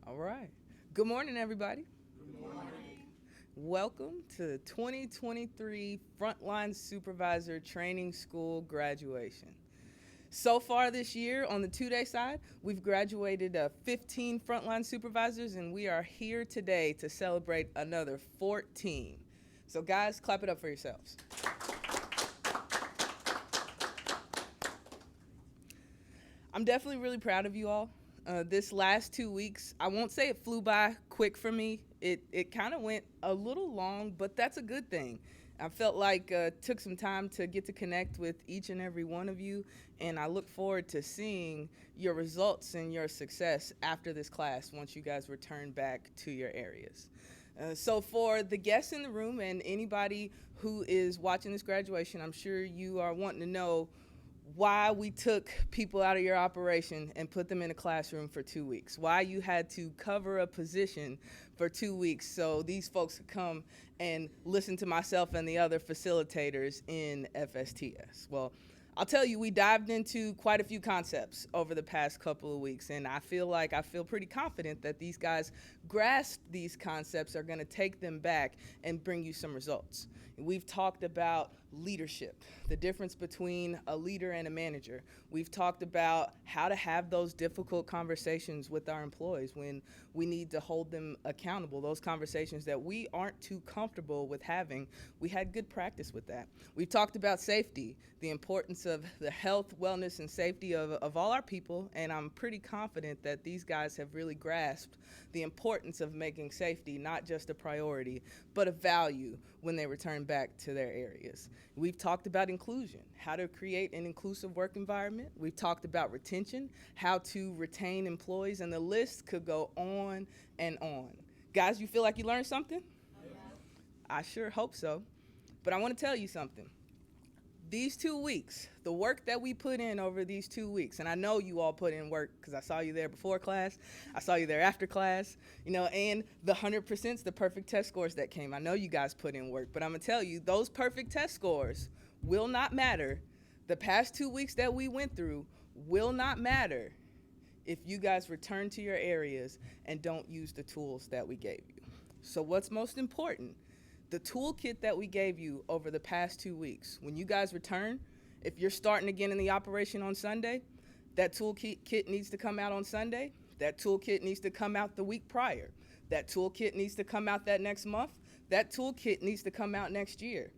All right. Good morning, everybody. Good morning. Welcome to 2023 Frontline Supervisor Training School graduation. So far this year, on the 2-day side, we've graduated 15 frontline supervisors, and we are here today to celebrate another 14. So, guys, clap it up for yourselves. I'm definitely really proud of you all. This last 2 weeks, I won't say it flew by quick for me. It kind of went a little long, but that's a good thing. I felt like took some time to get to connect with each and every one of you, and I look forward to seeing your results and your success after this class once you guys return back to your areas. So for the guests in the room and anybody who is watching this graduation, I'm sure you are wanting to know why we took people out of your operation and put them in a classroom for 2 weeks, why you had to cover a position for 2 weeks so these folks could come and listen to myself and the other facilitators in FSTS. Well, I'll tell you, we dived into quite a few concepts over the past couple of weeks, and I feel pretty confident that these guys grasp these concepts, are going to take them back and bring you some results. We've talked about leadership, the difference between a leader and a manager. We've talked about how to have those difficult conversations with our employees when we need to hold them accountable, those conversations that we aren't too comfortable with having. We had good practice with that. We've talked about safety, the importance of the health, wellness, and safety of all our people, and I'm pretty confident that these guys have really grasped the importance of making safety not just a priority, but a value when they return back to their areas. We've talked about inclusion, how to create an inclusive work environment. We've talked about retention, how to retain employees, and the list could go on and on. Guys, you feel like you learned something? Yes. I sure hope so. But I want to tell you something. These 2 weeks, the work that we put in over these 2 weeks, and I know you all put in work because I saw you there before class, I saw you there after class, and the 100%'s the perfect test scores that came. I know you guys put in work, but I'm going to tell you, those perfect test scores will not matter. The past 2 weeks that we went through will not matter if you guys return to your areas and don't use the tools that we gave you. So what's most important? The toolkit that we gave you over the past 2 weeks, when you guys return, if you're starting again in the operation on Sunday, that toolkit needs to come out on Sunday. That toolkit needs to come out the week prior. That toolkit needs to come out that next month. That toolkit needs to come out next year.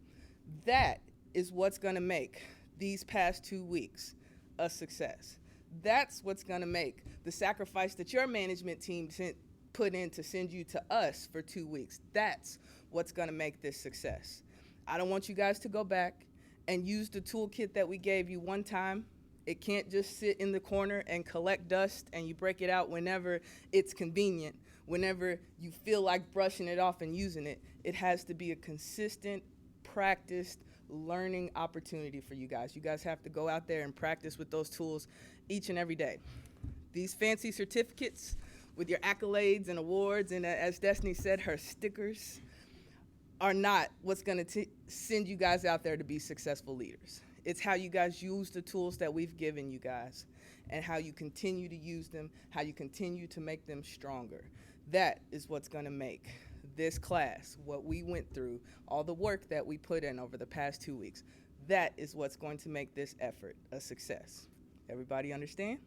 That is what's going to make these past 2 weeks a success. That's what's going to make the sacrifice that your management team put in to send you to us for 2 weeks. That's what's going to make this success. I don't want you guys to go back and use the toolkit that we gave you one time. It can't just sit in the corner and collect dust and you break it out whenever it's convenient, whenever you feel like brushing it off and using it. It has to be a consistent, practiced learning opportunity for you guys. You guys have to go out there and practice with those tools each and every day. These fancy certificates with your accolades and awards and, as Destiny said, her stickers, are not what's going to send you guys out there to be successful leaders. It's how you guys use the tools that we've given you guys and how you continue to use them, how you continue to make them stronger. That is what's going to make this class, what we went through, all the work that we put in over the past 2 weeks, that is what's going to make this effort a success. Everybody understand?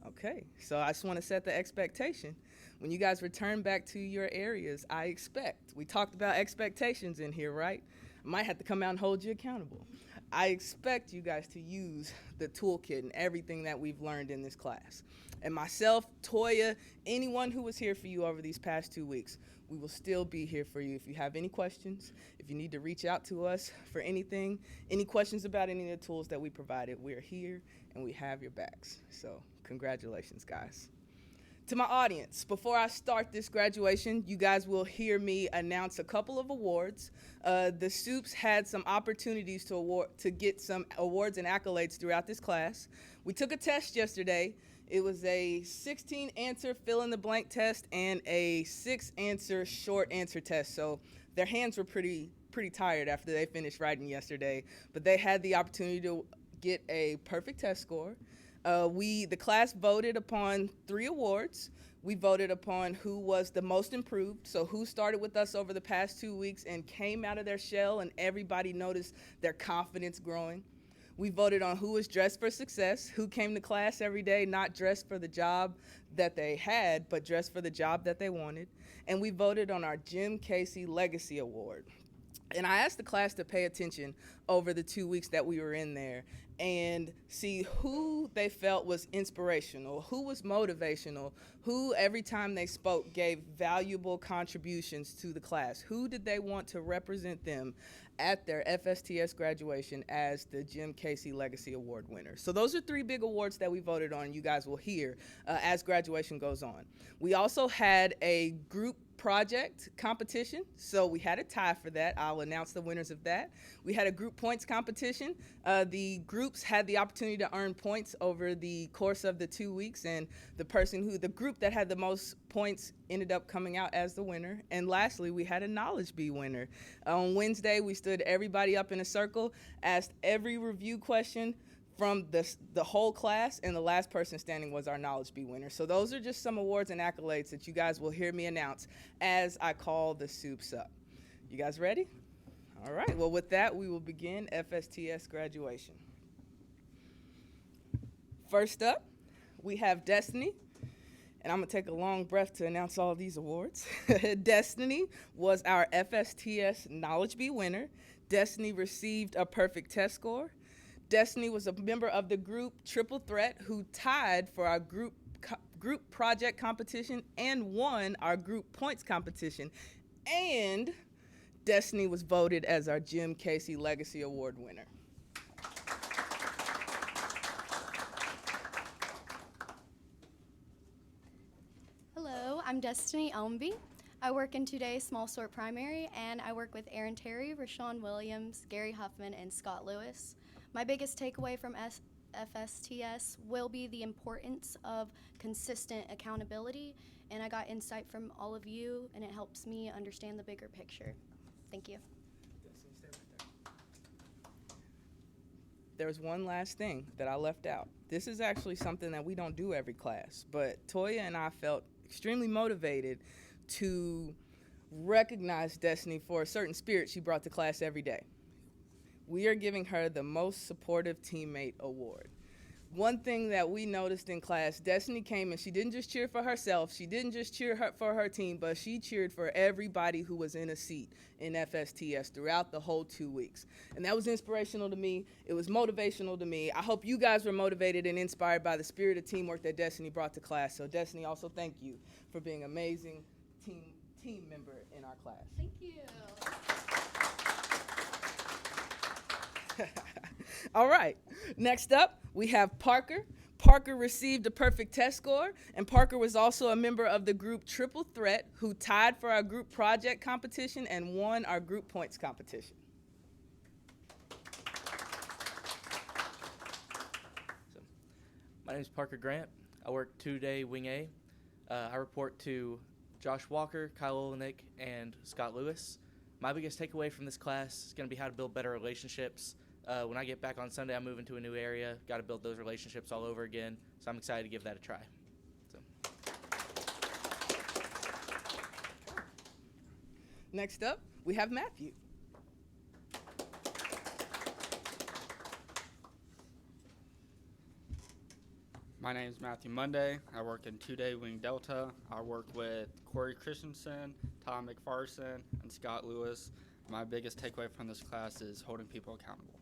Okay, so I just want to set the expectation. When you guys return back to your areas, I expect, we talked about expectations in here, right? I might have to come out and hold you accountable. I expect you guys to use the toolkit and everything that we've learned in this class. And myself, Toya, anyone who was here for you over these past 2 weeks, we will still be here for you. If you have any questions, if you need to reach out to us for anything, any questions about any of the tools that we provided, we're here and we have your backs. So congratulations, guys. To my audience, before I start this graduation, you guys will hear me announce a couple of awards. The Soups had some opportunities to get some awards and accolades throughout this class. We took a test yesterday. It was a 16-answer fill-in-the-blank test and a 6-answer short answer test. So their hands were pretty tired after they finished writing yesterday, but they had the opportunity to get a perfect test score, The class voted upon 3 awards. We voted upon who was the most improved, so who started with us over the past 2 weeks and came out of their shell and everybody noticed their confidence growing. We voted on who was dressed for success, who came to class every day not dressed for the job that they had, but dressed for the job that they wanted. And we voted on our Jim Casey Legacy Award. And I asked the class to pay attention over the 2 weeks that we were in there and see who they felt was inspirational, who was motivational, who every time they spoke gave valuable contributions to the class. Who did they want to represent them at their FSTS graduation as the Jim Casey Legacy Award winner? So those are 3 big awards that we voted on. You guys will hear as graduation goes on. We also had a group project competition, so we had a tie for that. I'll announce the winners of that. We had a group points competition. The groups had the opportunity to earn points over the course of the 2 weeks, and the group that had the most points ended up coming out as the winner. And lastly, we had a knowledge bee winner. On Wednesday, we stood everybody up in a circle, asked every review question from the whole class, and the last person standing was our knowledge bee winner. So those are just some awards and accolades that you guys will hear me announce as I call the soups up. You guys ready? All right, well with that, we will begin FSTS graduation. First up, we have Destiny, and I'm gonna take a long breath to announce all these awards. Destiny was our FSTS knowledge bee winner. Destiny received a perfect test score. Destiny was a member of the group Triple Threat who tied for our group project competition and won our group points competition. And Destiny was voted as our Jim Casey Legacy Award winner. Hello, I'm Destiny Elmby. I work in 2-day small sort primary, and I work with Aaron Terry, Rashawn Williams, Gary Huffman, and Scott Lewis. My biggest takeaway from FSTS will be the importance of consistent accountability, and I got insight from all of you, and it helps me understand the bigger picture. Thank you. There's one last thing that I left out. This is actually something that we don't do every class, but Toya and I felt extremely motivated to recognize Destiny for a certain spirit she brought to class every day. We are giving her the Most Supportive Teammate Award. One thing that we noticed in class, Destiny came and she didn't just cheer for herself, she didn't just cheer for her team, but she cheered for everybody who was in a seat in FSTS throughout the whole 2 weeks. And that was inspirational to me. It was motivational to me. I hope you guys were motivated and inspired by the spirit of teamwork that Destiny brought to class. So Destiny, also thank you for being an amazing team member in our class. Thank you. All right, next up, we have Parker. Parker received a perfect test score, and Parker was also a member of the group Triple Threat who tied for our group project competition and won our group points competition. My name is Parker Grant. I work 2-day Wing A. I report to Josh Walker, Kyle Olenek, and Scott Lewis. My biggest takeaway from this class is going to be how to build better relationships. When I get back on Sunday, I'm moving to a new area. Got to build those relationships all over again. So I'm excited to give that a try. Next up, we have Matthew. My name is Matthew Monday. I work in 2-day Wing Delta. I work with Corey Christensen, Tom McPherson, and Scott Lewis. My biggest takeaway from this class is holding people accountable.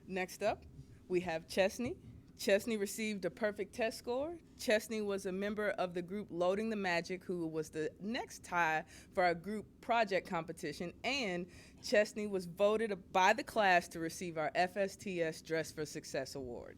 Next up, we have Chesney. Chesney received a perfect test score. Chesney was a member of the group Loading the Magic, who was the next tie for our group project competition, and Chesney was voted by the class to receive our FSTS Dress for Success Award.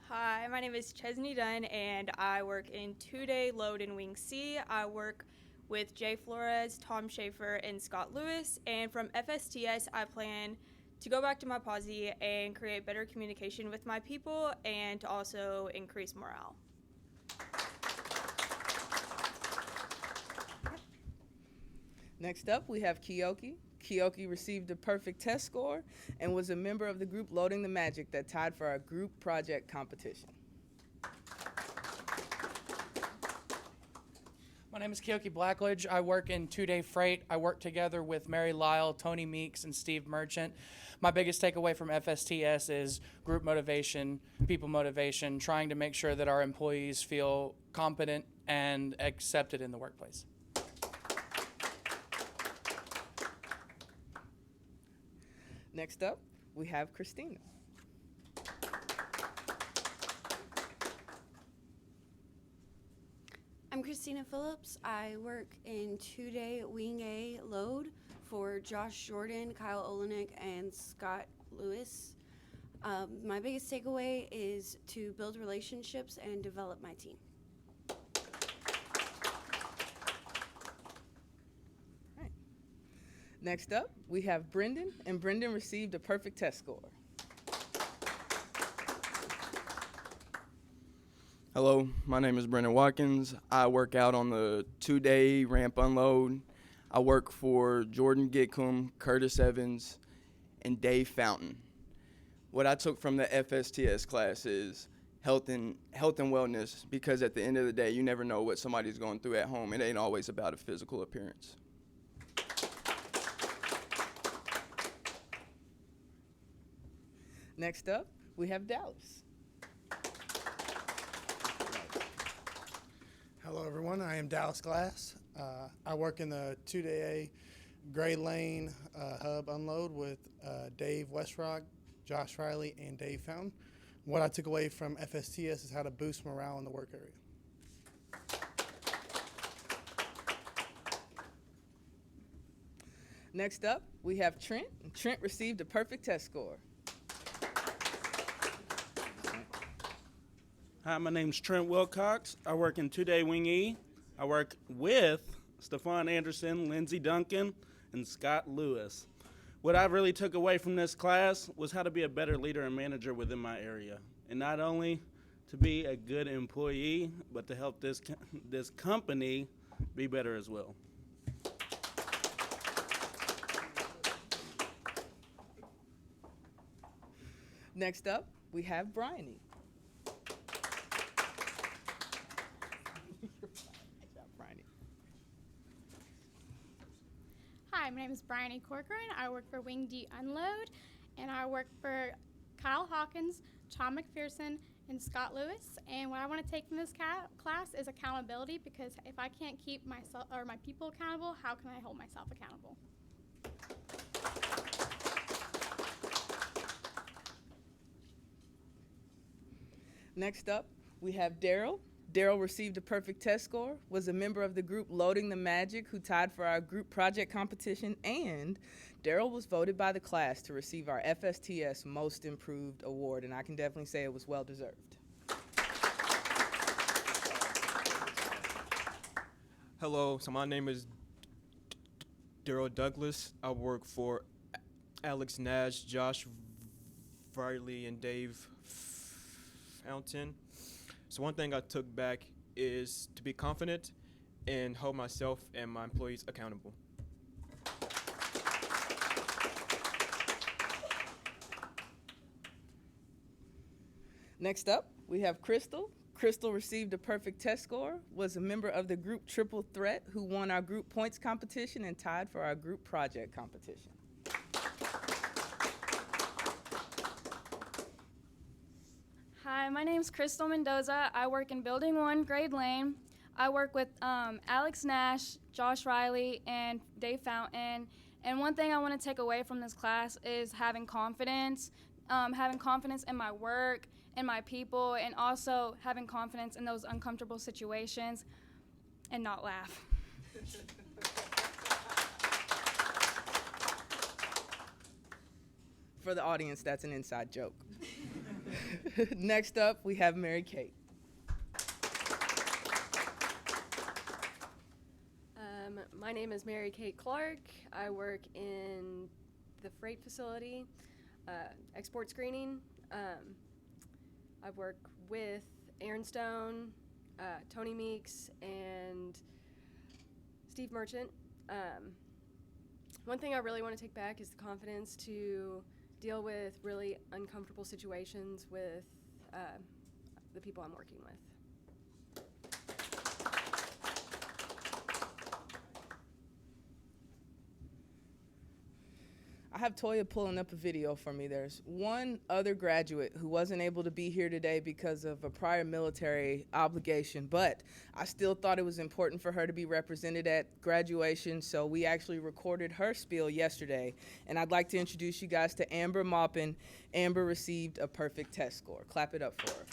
Hi, my name is Chesney Dunn, and I work in 2-day Load in Wing C. I work with Jay Flores, Tom Schaefer, and Scott Lewis. And from FSTS, I plan to go back to my posse and create better communication with my people and to also increase morale. Next up, we have Kiyoki. Kiyoki received a perfect test score and was a member of the group Loading the Magic that tied for our group project competition. My name is Kiyoki Blackledge. I work in two-day freight. I work together with Mary Lyle, Tony Meeks, and Steve Merchant. My biggest takeaway from FSTS is group motivation, people motivation, trying to make sure that our employees feel competent and accepted in the workplace. Next up, we have Christina. I'm Christina Phillips. I work in two-day Wing A load for Josh Jordan, Kyle Olenek, and Scott Lewis. My biggest takeaway is to build relationships and develop my team. Right. Next up, we have Brendan, and Brendan received a perfect test score. Hello, my name is Brendan Watkins. I work out on the two-day ramp unload. I work for Jordan Gitcomb, Curtis Evans, and Dave Fountain. What I took from the FSTS class is health and wellness, because at the end of the day, you never know what somebody's going through at home. It ain't always about a physical appearance. Next up, we have Dallas. Hello, everyone. I am Dallas Glass. I work in the two-day Gray Lane hub unload with Dave Westrock, Josh Riley, and Dave Fountain. What I took away from FSTS is how to boost morale in the work area. Next up, we have Trent. Trent received a perfect test score. Hi, my name's Trent Wilcox. I work in two-day Wing E. I work with Stephon Anderson, Lindsey Duncan, and Scott Lewis. What I really took away from this class was how to be a better leader and manager within my area. And not only to be a good employee, but to help this company be better as well. Next up, we have Bryony. Hi, my name is Bryony Corcoran. I work for Wing D Unload, and I work for Kyle Hawkins, Tom McPherson, and Scott Lewis. And what I want to take from this class is accountability, because if I can't keep myself or my people accountable, how can I hold myself accountable? Next up, we have Daryl. Daryl received a perfect test score, was a member of the group Loading the Magic, who tied for our group project competition, and Daryl was voted by the class to receive our FSTS Most Improved Award, and I can definitely say it was well deserved. Hello, so my name is Daryl Douglas. I work for Alex Nash, Josh Riley, and Dave Fountain. So one thing I took back is to be confident and hold myself and my employees accountable. Next up, we have Crystal. Crystal received a perfect test score, was a member of the group Triple Threat, who won our group points competition and tied for our group project competition. Hi, my name's Crystal Mendoza. I work in Building 1, Grade Lane. I work with Alex Nash, Josh Riley, and Dave Fountain. And one thing I want to take away from this class is having confidence in my work, in my people, and also having confidence in those uncomfortable situations and not laugh. For the audience, that's an inside joke. Next up, we have Mary Kate. My name is Mary Kate Clark. I work in the freight facility, export screening. I work with Aaron Stone, Tony Meeks, and Steve Merchant. one thing I really want to take back is the confidence to deal with really uncomfortable situations with the people I'm working with. I have Toya pulling up a video for me. There's one other graduate who wasn't able to be here today because of a prior military obligation, but I still thought it was important for her to be represented at graduation, so we actually recorded her spiel yesterday. And I'd like to introduce you guys to Amber Maupin. Amber received a perfect test score. Clap it up for her.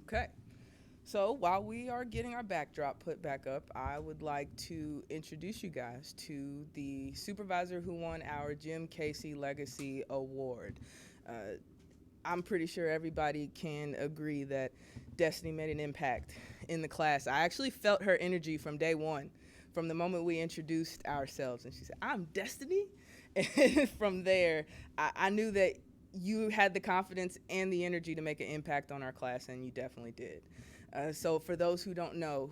Okay, so while we are getting our backdrop put back up, I would like to introduce you guys to the supervisor who won our Jim Casey Legacy Award. I'm pretty sure everybody can agree that Destiny made an impact in the class. I actually felt her energy from day one, from the moment we introduced ourselves, and she said, "I'm Destiny," and from there, I knew that you had the confidence and the energy to make an impact on our class, and you definitely did. So for those who don't know,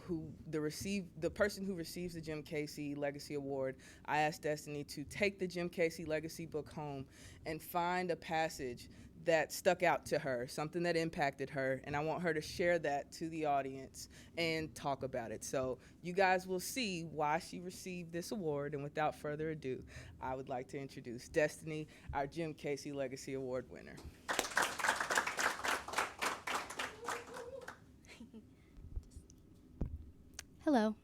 the person who receives the Jim Casey Legacy Award, I asked Destiny to take the Jim Casey Legacy book home and find a passage that stuck out to her, something that impacted her, and I want her to share that to the audience and talk about it. So you guys will see why she received this award, and without further ado, I would like to introduce Destiny, our Jim Casey Legacy Award winner. Hello.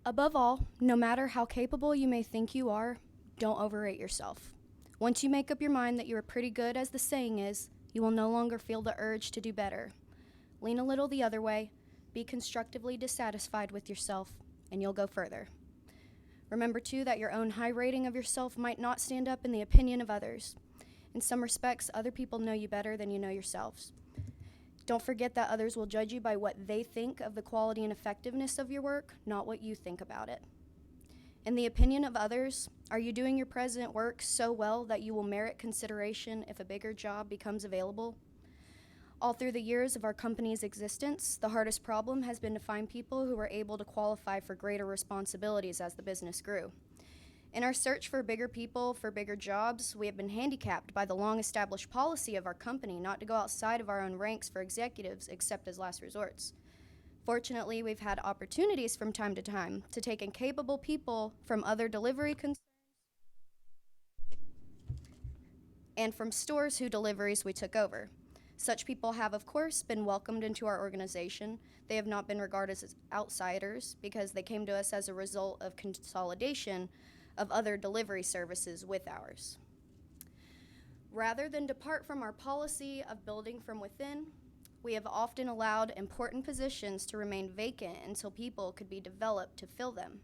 Above all, no matter how capable you may think you are, don't overrate yourself. Once you make up your mind that you are pretty good, as the saying is, you will no longer feel the urge to do better. Lean a little the other way, be constructively dissatisfied with yourself, and you'll go further. Remember, too, that your own high rating of yourself might not stand up in the opinion of others. In some respects, other people know you better than you know yourselves. Don't forget that others will judge you by what they think of the quality and effectiveness of your work, not what you think about it. In the opinion of others, are you doing your present work so well that you will merit consideration if a bigger job becomes available? All through the years of our company's existence, the hardest problem has been to find people who are able to qualify for greater responsibilities as the business grew. In our search for bigger people, for bigger jobs, we have been handicapped by the long-established policy of our company not to go outside of our own ranks for executives except as last resorts. Fortunately, we've had opportunities from time to time to take in capable people from other delivery concerns and from stores whose deliveries we took over. Such people have, of course, been welcomed into our organization. They have not been regarded as outsiders because they came to us as a result of consolidation of other delivery services with ours. Rather than depart from our policy of building from within, we have often allowed important positions to remain vacant until people could be developed to fill them.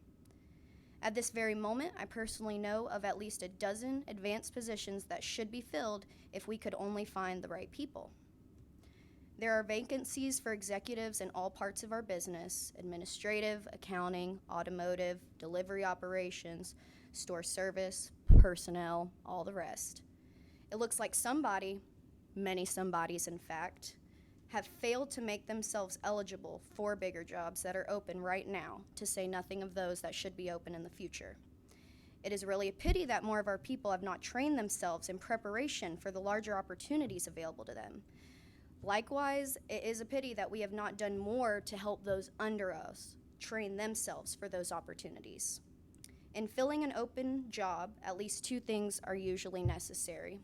At this very moment, I personally know of at least a dozen advanced positions that should be filled if we could only find the right people. There are vacancies for executives in all parts of our business: administrative, accounting, automotive, delivery operations, store service, personnel, all the rest. It looks like somebody, many somebodies in fact, have failed to make themselves eligible for bigger jobs that are open right now, to say nothing of those that should be open in the future. It is really a pity that more of our people have not trained themselves in preparation for the larger opportunities available to them. Likewise, it is a pity that we have not done more to help those under us train themselves for those opportunities. In filling an open job, at least two things are usually necessary.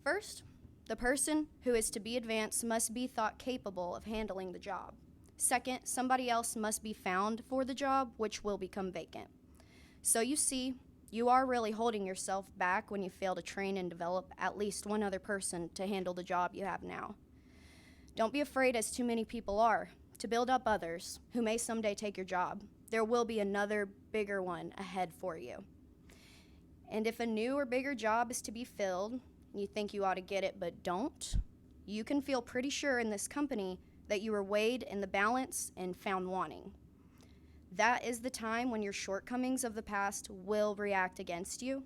First, the person who is to be advanced must be thought capable of handling the job. Second, somebody else must be found for the job, which will become vacant. So you see, You are really holding yourself back when you fail to train and develop at least one other person to handle the job you have now. Don't be afraid, as too many people are, to build up others who may someday take your job. There will be another bigger one ahead for you. And if a new or bigger job is to be filled, and you think you ought to get it but don't, you can feel pretty sure in this company that you were weighed in the balance and found wanting. That is the time when your shortcomings of the past will react against you.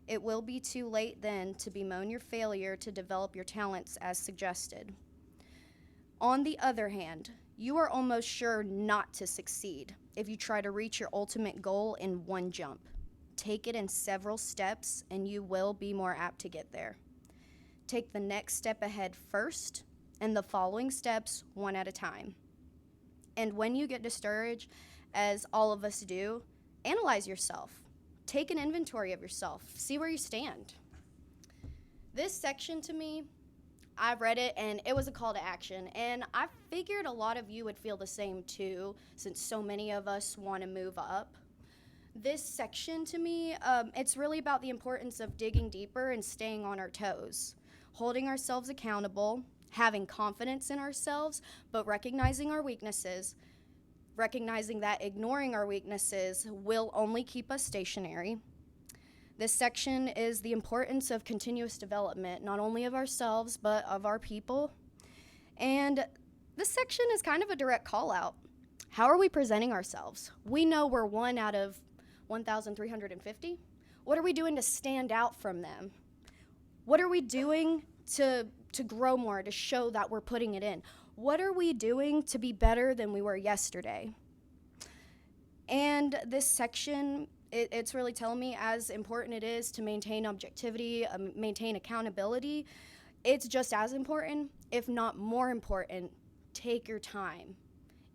It will be too late then to bemoan your failure to develop your talents as suggested. On the other hand, you are almost sure not to succeed if you try to reach your ultimate goal in one jump. Take it in several steps and you will be more apt to get there. Take the next step ahead first and the following steps one at a time. And when you get discouraged, as all of us do, analyze yourself. Take an inventory of yourself. See where you stand. This section to me, I read it and it was a call to action. And I figured a lot of you would feel the same too, since so many of us want to move up. This section to me, it's really about the importance of digging deeper and staying on our toes, holding ourselves accountable, having confidence in ourselves, but recognizing our weaknesses, recognizing that ignoring our weaknesses will only keep us stationary. This section is the importance of continuous development, not only of ourselves, but of our people. And this section is kind of a direct call out. How are we presenting ourselves? We know we're 1 out of 1,350. What are we doing to stand out from them? What are we doing to grow more, to show that we're putting it in? What are we doing to be better than we were yesterday? And this section, it's really telling me as important it is to maintain objectivity, maintain accountability, it's just as important, if not more important. Take your time.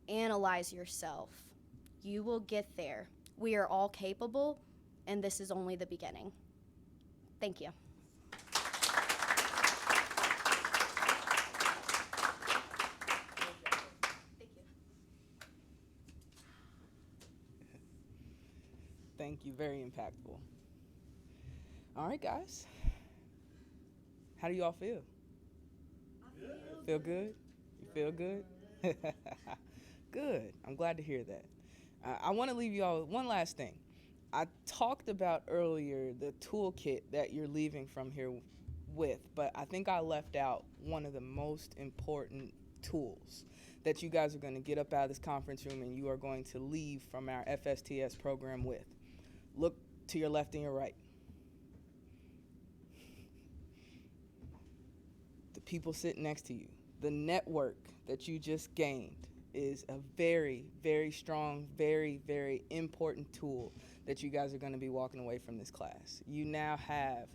Analyze yourself. You will get there. We are all capable, and this is only the beginning. Thank you. Thank you. Very impactful. All right, guys. How do you all feel? Feel good? You feel good? Good. I'm glad to hear that. I want to leave you all with one last thing. I talked about earlier the toolkit that you're leaving from here with, but I think I left out one of the most important tools that you guys are going to get up out of this conference room and you are going to leave from our FSTS program with. Look to your left and your right. The people sitting next to you. The network that you just gained is a very, very strong, very, very important tool that you guys are going to be walking away from this class. You now have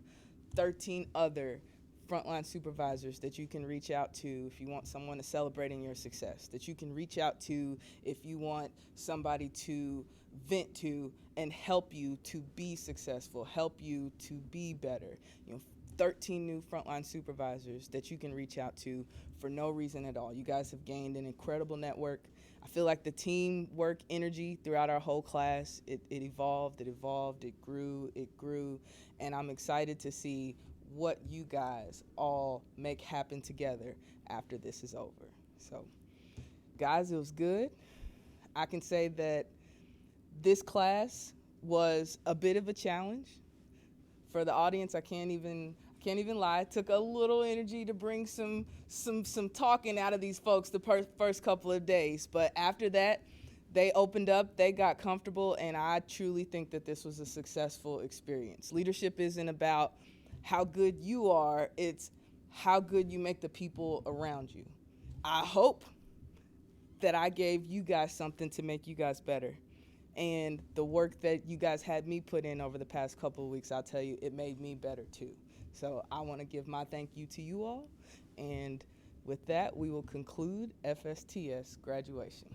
13 other frontline supervisors that you can reach out to if you want someone to celebrate in your success, that you can reach out to if you want somebody to vent to and help you to be successful, help you to be better. 13 new frontline supervisors that you can reach out to for no reason at all. You guys have gained an incredible network. I feel like the teamwork energy throughout our whole class, it evolved, it grew, and I'm excited to see what you guys all make happen together after this is over. So, guys, it was good. I can say that this class was a bit of a challenge. For the audience, I can't even lie. It took a little energy to bring some talking out of these folks the first couple of days. But after that, they opened up, they got comfortable, and I truly think that this was a successful experience. Leadership isn't about how good you are, it's how good you make the people around you. I hope that I gave you guys something to make you guys better. And the work that you guys had me put in over the past couple of weeks, I'll tell you, it made me better too. So I want to give my thank you to you all. And with that, we will conclude FSTS graduation.